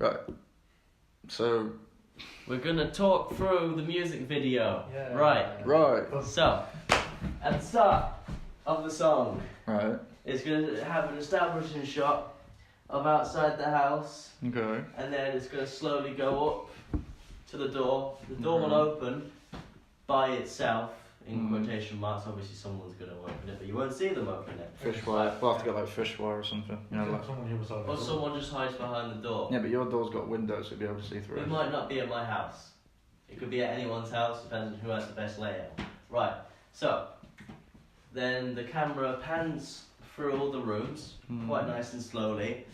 Right. So. We're gonna talk through the music video. Yeah. Right. So, at the start of the song, Right. it's gonna have an establishing shot of outside the house, Okay. and then it's gonna slowly go up to the door. The door will open by itself, in quotation marks. Obviously, someone's gonna open it, but you won't see them open it. Fish wire. We'll have to get like fish wire or something. You know, like. Someone on the other side of the Or door. someone just hides behind the door. Yeah, but your door's got windows, so you'll be able to see through It it. might not be at my house. It could be at anyone's house, depends on who has the best layout. Right, so then the camera pans through all the rooms, quite nice and slowly,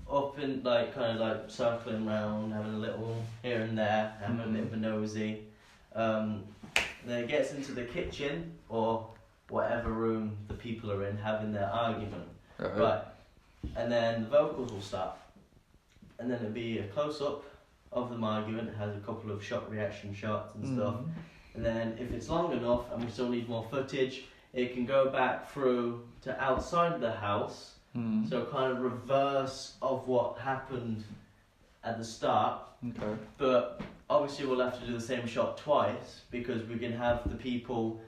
up and like kind of like circling round, having a little here and there, having a bit of a nosy. Then it gets into the kitchen or whatever room the people are in having their argument. Right, and then the vocals will start, and then it'll be a close up of them arguing. It has a couple of shot reaction shots and stuff, and then if it's long enough and we still need more footage, it can go back through to outside the house, so kind of reverse of what happened at the start. Okay. But obviously we'll have to do the same shot twice because we can have the people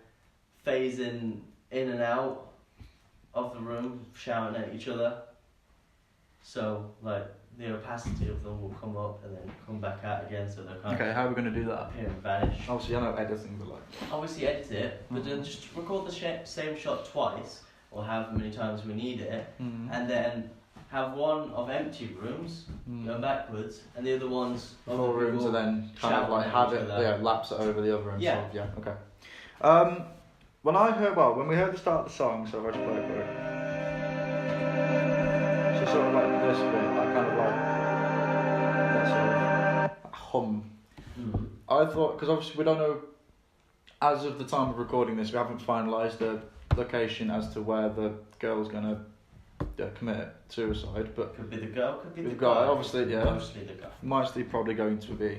phasing in and out of the room, shouting at each other. So like the opacity of them will come up and then come back out again, so they're kind Okay, of how are we going to do that? appear and vanish. Obviously, I know editing, but like. Obviously edit it, but then just record the same shot twice, or however many times we need it, and then have one of empty rooms going backwards, and the other ones of Four the rooms, people and then kind of shouting like at have each it, other. lapse it over the other and Yeah. stuff. Yeah. Okay. When we heard the start of the song, so if I just play it for it. So sort of like this bit, like kind of like that sort of hum. I thought, because obviously we don't know, as of the time of recording this, we haven't finalised the location as to where the girl's going to commit suicide, but Could be the girl, could be the the guy, guy. obviously, yeah. Mostly the guy. Mostly probably going to be.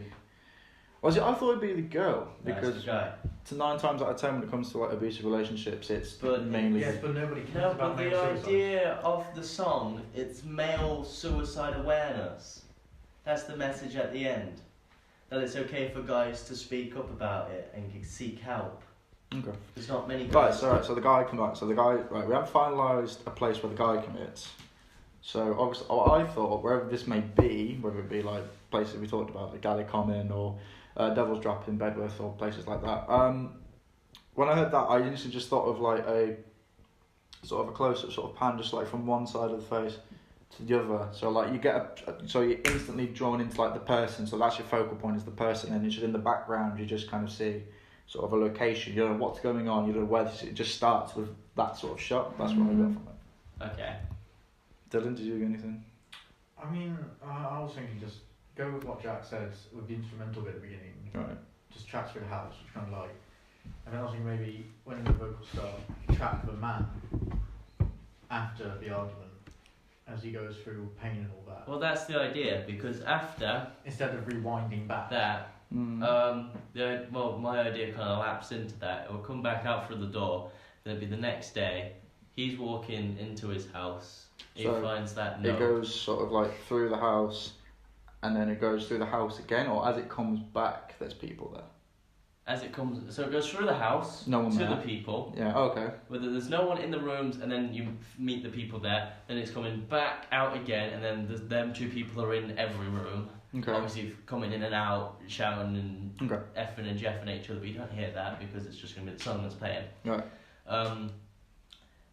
Was it? I thought it'd be the girl That's because the guy. to 9 times out of 10 when it comes to like abusive relationships, it's But mainly. Yes, but nobody cares No, about but male the suicide. idea of the song, it's male suicide awareness. That's the message at the end. That it's okay for guys to speak up about it and seek help. Okay. There's not many Right, guys. so the guy come back. So the guy, right, we haven't finalised a place where the guy commits. So obviously, I thought wherever this may be, whether it be like places we talked about, like Galley Common or Devil's Drop in Bedworth or places like that. When I heard that, I instantly just thought of like a sort of a close-up sort of pan, just like from one side of the face to the other. So like you get so you're instantly drawn into like the person. So that's your focal point is the person, and just in the background you just kind of see sort of a location. You don't know what's going on. You don't know where this. It just starts with that sort of shot. That's what I got from it. Okay. Dylan, did you do anything? I mean, I was thinking just go with what Jack said with the instrumental bit at the beginning. Right. Just tracks through the house, which kind of like. And then I was thinking maybe when the vocals start, track the man after the argument as he goes through pain and all that. Well, that's the idea, because after Instead of rewinding back. that, my idea kind of lapsed into that. It will come back out through the door. Then it'll be the next day. He's walking into his house. He So finds that note. It goes sort of like through the house, and then it goes through the house again, or as it comes back, there's people there. As it comes, so it goes through the house No one to there. the people. Yeah. Okay. Whether there's no one in the rooms, and then you meet the people there. Then it's coming back out again, and then them two people are in every room. Okay. Obviously coming in and out, shouting and Okay. effing and jeffing at each other, but you don't hear that because it's just going to be the song that's playing. Right.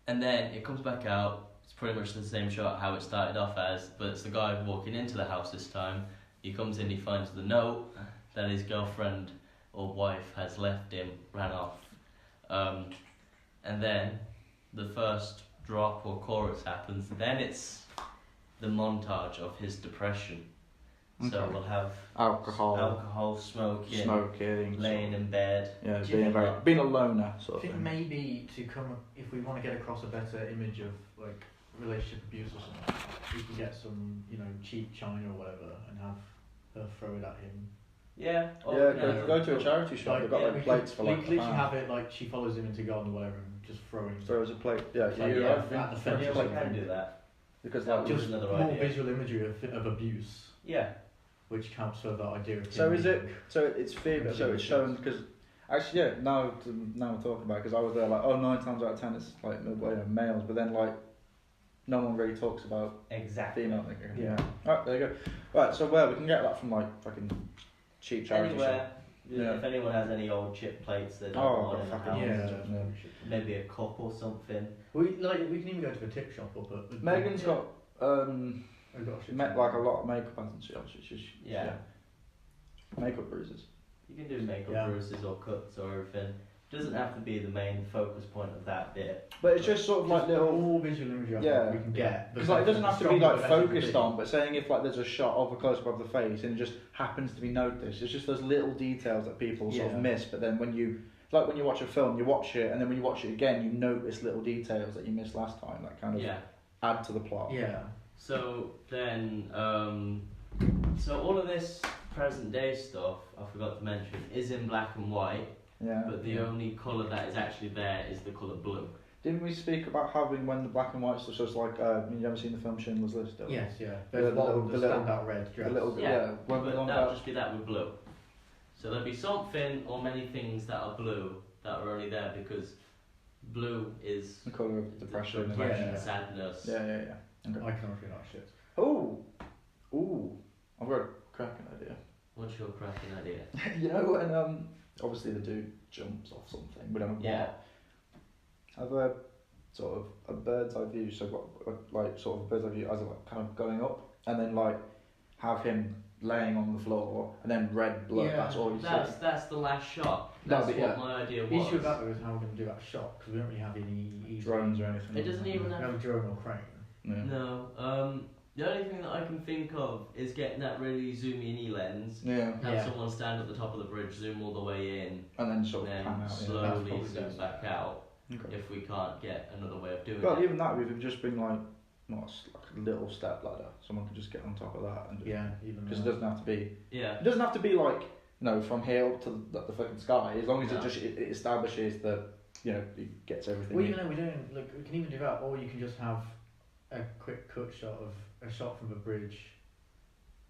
And then it comes back out. It's pretty much the same shot how it started off as, but it's the guy walking into the house this time. He comes in, he finds the note that his girlfriend or wife has left him, ran off. And then the first drop or chorus happens. Then it's the montage of his depression. So Okay. we'll have Alcohol, smoking, laying in bed. Yeah, Do you being think being a loner I sort of think thing. maybe to come, if we want to get across a better image of like relationship abuse or something, we can get some, cheap china or whatever and have her throw it at him. Yeah. Yeah, go to a charity shop. They've got we like plates could for like literally £1. have it like she follows him into garden or whatever and just throwing. Throws a plate. Yeah, Like, you yeah, have at the throws fence a or plate we can do that. because That that was just another more idea. visual imagery of abuse. Yeah. which helps with that idea of. So him is it? being- So it's female. So it's shown because actually, yeah. Now we're talking about because I was there like 9 times out of 10 it's like males, but then like no one really talks about Exactly. female. Yeah. Alright, there you go. Right, so where we can get that from like fucking cheap charity Anywhere. shop. Yeah. If anyone has any old chip plates that don't Oh, want in the fucking house, Yeah. maybe a cup or something. We can even go to a tip shop up at. Megan's got We've got shit like a lot of makeup hasn't she? Obviously, she's Yeah. makeup bruises. You can do makeup Yeah. bruises or cuts or everything. Doesn't have to be the main focus point of that bit. But it's just sort of like little. all visual imagery Yeah. we can get. Because like it doesn't have to be like focused on. on, but saying if like there's a shot of a close up of the face and it just happens to be noticed, it's just those little details that people sort of Yeah. miss. But then when you, it's like when you watch a film, you watch it and then when you watch it again, you notice little details that you missed last time that kind of Yeah. add to the plot. Yeah. So then, so all of this present day stuff, I forgot to mention, is in black and white, Yeah. but the only colour that is actually there is the colour blue. Didn't we speak about having when the black and white stuff? So it's like you ever seen the film Schindler's List? Or? Yes. Yeah. The There's a lot little- of the the little- standout red dress. A little Yeah, yeah. Won't be But long that'll about. just be that with blue. So there'll be something or many things that are blue that are only there because blue is The colour of depression. depression, Yeah. sadness. Yeah, yeah, yeah. Okay. I can honestly not shit. Oh, ooh, I've got a cracking idea. What's your cracking idea? You know when obviously the dude jumps off something, we don't know what. Yeah. Have a sort of a bird's eye view, so what, like sort of a bird's eye view as like kind of going up, and then like have him laying on the floor, and then red blood. Yeah, That's all you That's the last shot. That'll That's be- what yeah. my idea The was. issue with that though is how we're going to do that shot because we don't really have any see. Drones or anything. It doesn't even We have. have a drone or crane. Yeah. No. The only thing that I can think of is getting that really zoomy lens. Yeah, Have Yeah. someone stand at the top of the bridge, zoom all the way in, and then sort of and pan then out. slowly probably zoom best. back out. Yeah. Okay. If we can't get another way of doing Well, it. even that we've just been like like a little step ladder. Someone can just get on top of that and just, Yeah, even because it doesn't have to be. Yeah. It doesn't have to be like from here up to the fucking sky. As long as No. it establishes the it gets everything. Well, even though we can even do that, or you can just have a quick cut shot of a shot from a bridge,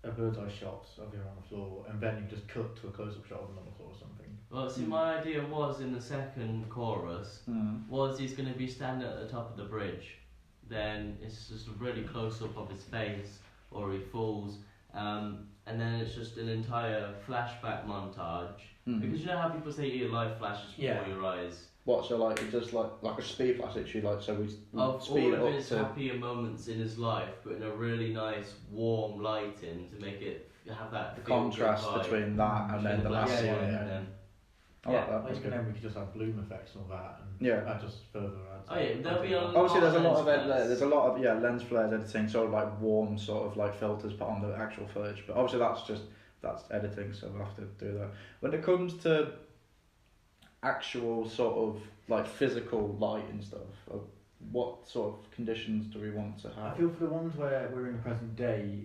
a bird's eye shot of him on the floor, and then you just cut to a close up shot of him on the floor or something. Well, see, my idea was in the second chorus Mm. was he's going to be standing at the top of the bridge. Then it's just a really close up of his face, or he falls, and then it's just an entire flashback montage. Mm. Because you know how people say your life flashes before Yeah. your eyes. What? So like it just like a speed flash, literally like so we Of speed all it of up his to. happier moments in his life, but in a really nice warm lighting to make it have that The feel-good contrast vibe between that and then the black last yeah, one. one, yeah. and then I like that. That's Like, good. then we could just have bloom effects and all that, and Yeah. that just further adds. Oh, yeah, there'll be a lot Obviously, there's a lot of lens flares. there's a lot of lens flares editing, sort of like warm sort of like filters put on the actual footage. But obviously, that's editing, so we'll have to do that. When it comes to actual sort of like physical light and stuff, what sort of conditions do we want to I have? feel for the ones where we're in the present day,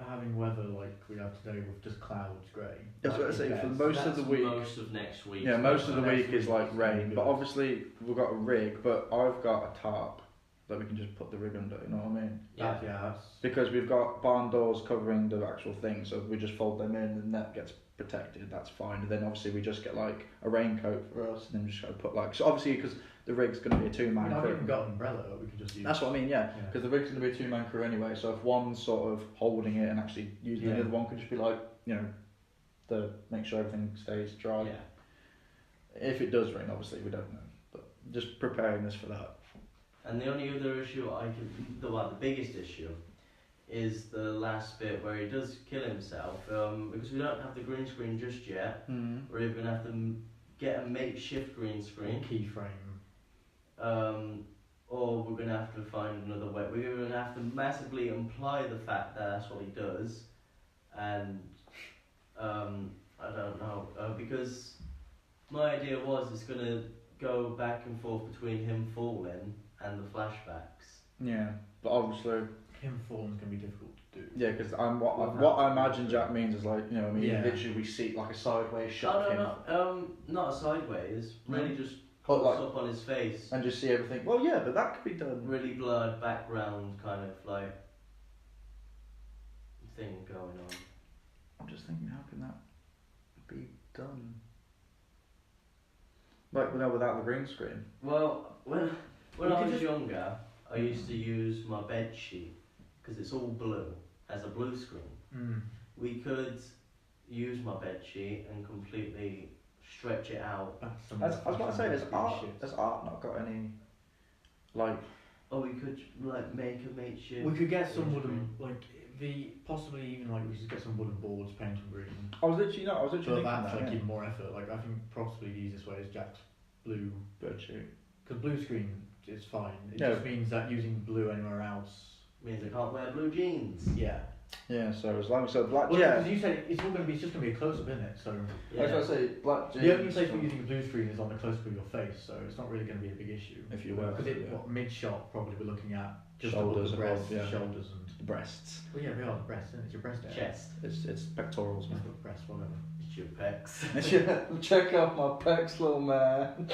having weather like we have today with just clouds, grey. That's what I that'd say, be for best. most of That's the week. most of next week. Yeah, most of the Next week is week like is rain, good. but obviously we've got a rig. But I've got a tarp that we can just put the rig under. You know what I mean? Yeah. That's Because we've got barn doors covering the actual thing, so we just fold them in and that gets protected, that's fine. And then obviously we just get like a raincoat for us and then just gotta put like, so obviously because the rig's going to be a two-man I've crew. even got an umbrella we could just use. That's what I mean, yeah. Yeah. Because the rig's going to be a two-man crew anyway, so if one's sort of holding it and actually using it, Yeah. the other one could just be like, to make sure everything stays dry. Yeah. If it does rain, obviously we don't know, but just preparing us for that. And the only other issue the biggest issue, is the last bit where he does kill himself. Because we don't have the green screen just yet. We're either gonna have to get a makeshift green screen, Keyframe. or we're gonna have to find another way. We're gonna have to massively imply the fact that that's what he does, and I don't know because my idea was it's gonna go back and forth between him falling and the flashbacks. Yeah, but obviously, Him falling can be difficult to do. yeah, because what Well, I imagine Jack means is like, I mean, Yeah. literally we see like a sideways shot Oh of him no, not a sideways. Really just But, close like- up on his face. and just see everything. Well, yeah, but that could be done. Really blurred background kind of like thing going on. I'm just thinking, how can that be done? Like, without the green screen. Well, when We I could was just- younger, I used to use my bed sheet because it's all blue, has a blue screen. Mm. We could use my bed sheet and completely stretch it out. I was about to say, has art not got any, like... Or we could like make a makeshift. We could get some green wooden, screen. like possibly even like we should get some wooden boards painted green. I was literally But thinking that's that, like yeah. even more effort. Like I think possibly the easiest way is Jack's blue, Bird shoot. because blue screen is fine. It Yeah. just means that using blue anywhere else. Means I can't wear blue jeans. Yeah. Yeah, so as long as black, Well, yeah. because you said it's all going to be, it's just going to be a close up, isn't it? So I was gonna say black jeans. the only place we're using a blue screen is on the close up of your face, so it's not really going to be a big issue. If you were, because yeah. mid shot probably we're looking at just Shoulders above the breasts, above, yeah. shoulders and the breasts. well yeah, we are the breasts, isn't it? It's your breast area. Chest. It's pectorals, man. It's breast, whatever. It's your pecs. Check out my pecs, little man.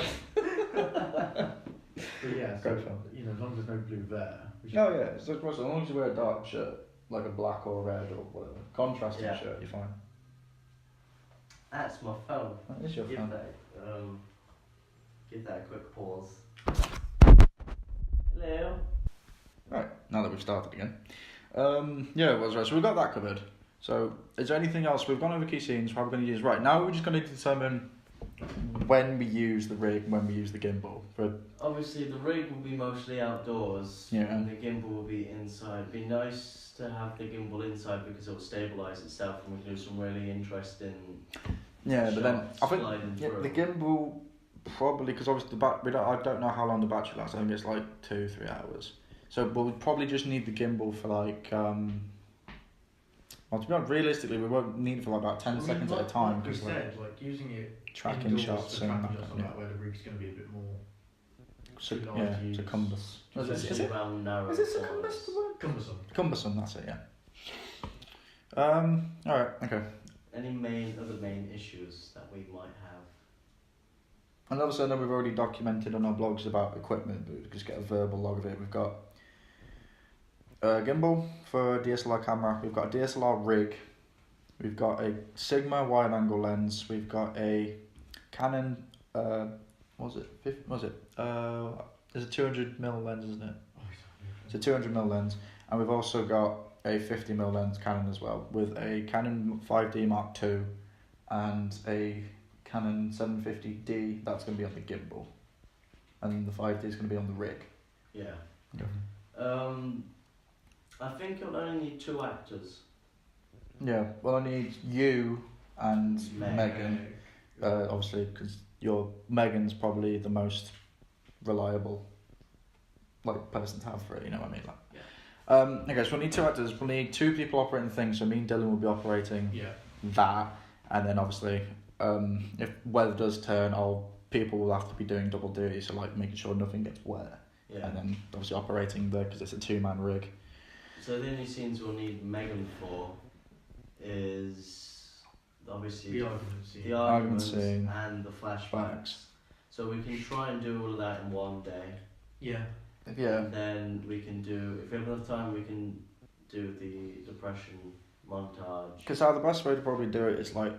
But yeah, so Go for it. you know, as long as there's no blue there. We should, No, yeah, it's just, as long as you wear a dark shirt, like a black or red or whatever, contrasting Yeah. shirt, you're fine. That's my phone. That is your Give phone. that a quick pause. Hello. Right, now that we've started again. Yeah, well, right, so we've got that covered. So, is there anything else? We've gone over key scenes, how we're going to use. Right, now we're just going to determine when we use the rig and when we use the gimbal. For Obviously, the rig will be mostly outdoors, Yeah. and the gimbal will be inside. It'd be nice to have the gimbal inside because it will stabilise itself, and we can do some really interesting. yeah, but then shots I think sliding yeah, through. the gimbal probably, because obviously I don't know how long the battery lasts. I think it's like 2-3 hours. So, but we'd probably just need the gimbal for like. Well, to be honest, realistically, we won't need it for like about 10 I mean, seconds at a like- time Like we because like said, like using it tracking indoors shots for and tracking that, shots yeah. like where the rig's going to be a bit more So, too large yeah, to use. to cumbersome. Especially around narrow corners. Cumbersome. Cumbersome, that's it, yeah. Alright, okay. Any other main issues that we might have? And obviously, I know we've already documented on our blogs about equipment, but we just get a verbal log of it. We've got a gimbal for a DSLR camera, we've got a DSLR rig, we've got a Sigma wide angle lens, we've got a Canon, there's a 200mm lens, isn't it? It's a 200mm lens, and we've also got a 50mm lens Canon as well, with a Canon 5D Mark II and a Canon 750D. That's going to be on the gimbal, and the 5D is going to be on the rig. Yeah. Okay. I think you'll only need 2 actors. Yeah, well, I need you and Meg. Megan, obviously, because Megan's probably the most reliable, like, person to have for it. You know what I mean? Like. Yeah. Okay, so we'll need 2 actors. We'll need 2 people operating the thing. So me and Dylan will be operating Yeah. that, and then obviously, if weather does turn, people will have to be doing double duty, so like making sure nothing gets wet, Yeah. and then obviously operating because it's a 2-man rig. So the only scenes we'll need Megan for is obviously The argument scene. the arguments scene. and the flashbacks. Facts. So we can try and do all of that in one day. Yeah. Yeah. And then we can do, if we have enough time, we can do the depression montage. Because the best way to probably do it is like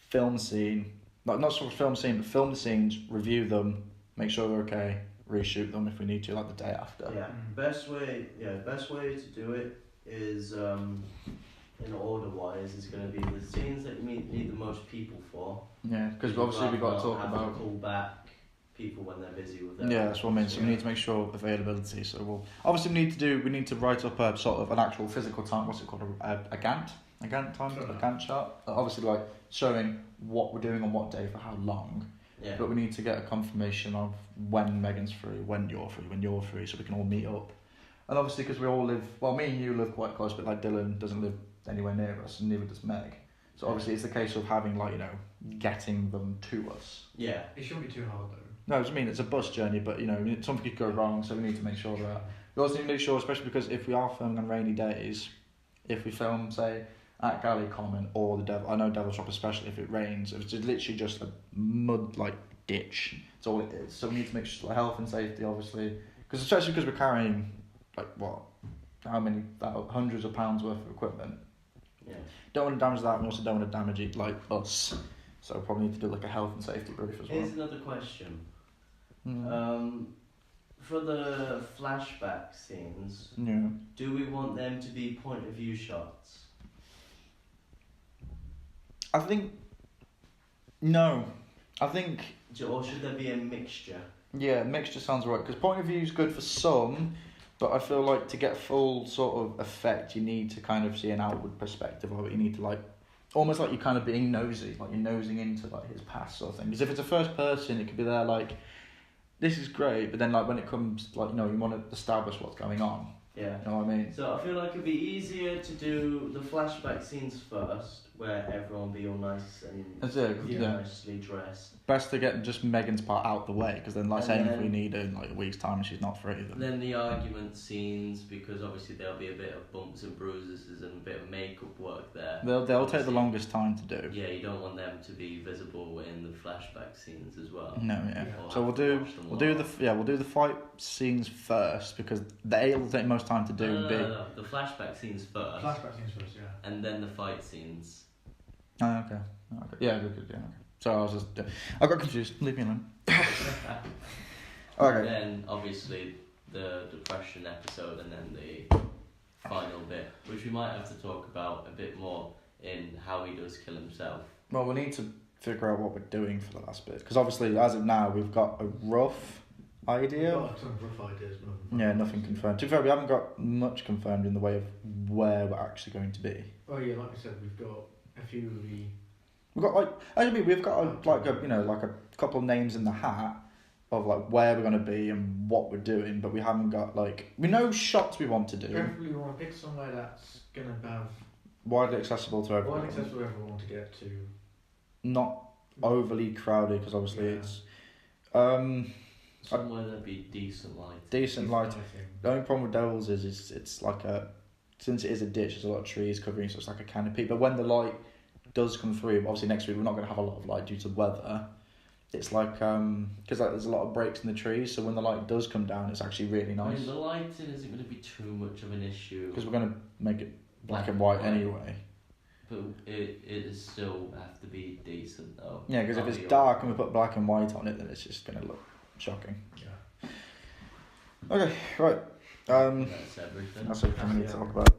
film scene, like not sort of film scene, but film the scenes, review them, make sure they're okay, reshoot them if we need to, like the day after. Yeah, best way to do it is in order wise is going to be the scenes that you need the most people for. Yeah, because obviously we got to talk have about. to call back people when they're busy with their. Yeah, that's what I mean. So we need to make sure availability. So we'll obviously we need to write up a sort of an actual physical time. What's it called? A Gantt time, Sure. a Gantt chart. Obviously, like showing what we're doing on what day for how long. Yeah. But we need to get a confirmation of when Megan's free, when you're free, so we can all meet up. And obviously, because we all live, well, me and you live quite close, but like Dylan doesn't live anywhere near us, and neither does Meg. So obviously, it's a case of having getting them to us. Yeah. It shouldn't be too hard though. No, I mean it's a bus journey, but something could go wrong, so we need to make sure that. We also need to make sure, especially because if we are filming on rainy days, if we film, say, at Galley Common or the Devil, I know Devil's Drop especially if it rains, if it's literally just a mud ditch, that's all it is. So we need to make sure health and safety, obviously, because especially because we're carrying hundreds of pounds worth of equipment. Yeah. Don't want to damage that, and also don't want to damage it like us. So probably need to do like a health and safety brief as well. Here's another question. Mm. For the flashback scenes, Yeah. do we want them to be point of view shots? I think. No. I think. Or should there be a mixture? Yeah, mixture sounds right, because point of view is good for some, but I feel like to get full sort of effect, you need to kind of see an outward perspective of it. You need to like, almost like you're kind of being nosy, like you're nosing into like his past sort of thing. Because if it's a first person, it could be there like, this is great, but then like when it comes like, you know, you want to establish what's going on. Yeah. You know what I mean? So I feel like it'd be easier to do the flashback scenes first, where everyone be all nice and That's it, yeah. nicely dressed. Best to get just Megan's part out the way, because then like And saying if then- we need her in like a week's time and she's not free, then Then the argument scenes, because obviously there'll be a bit of bumps and bruises and a bit of makeup work there. they'll take the Obviously, longest time to do. Yeah, you don't want them to be visible in the flashback scenes as well. No, yeah. Yeah. So we'll do the fight scenes first, because they'll take most time to do. No. The flashback scenes first, Flashback scenes first, yeah. and then the fight scenes. Oh, okay. Yeah, good. Yeah. Okay. So I was just, I got confused. Leave me alone. And Okay. then obviously the depression episode, and then the final bit, which we might have to talk about a bit more in how he does kill himself. Well, we need to figure out what we're doing for the last bit, because obviously, as of now, we've got a rough idea. We've got some rough ideas, but nothing. Yeah, nothing confirmed. To be fair, we haven't got much confirmed in the way of where we're actually going to be. Oh yeah, like I said, we've got a few of the. We've got we've got like a couple of names in the hat of like where we're going to be and what we're doing, but we haven't got like, we know shots we want to do, Preferably we want to pick somewhere that's gonna have widely accessible to everyone, widely accessible to everyone to get to. not overly crowded, because obviously Yeah. it's Somewhere there'd be decent light. decent light. lighting. The only problem with Devils is it's like since it is a ditch, there's a lot of trees covering, so it's like a canopy. But when the light does come through, obviously next week we're not going to have a lot of light due to weather. It's like because like there's a lot of breaks in the trees, so when the light does come down, it's actually really I nice, mean, the lighting isn't going to be too much of an issue, because we're going to make it black and white anyway. but it is still have to be decent though. Yeah, because if Can't it's be dark and we put black and white on it, then it's just going to look shocking. Yeah. Okay, right. That's everything. That's everything we need to Yeah. talk about.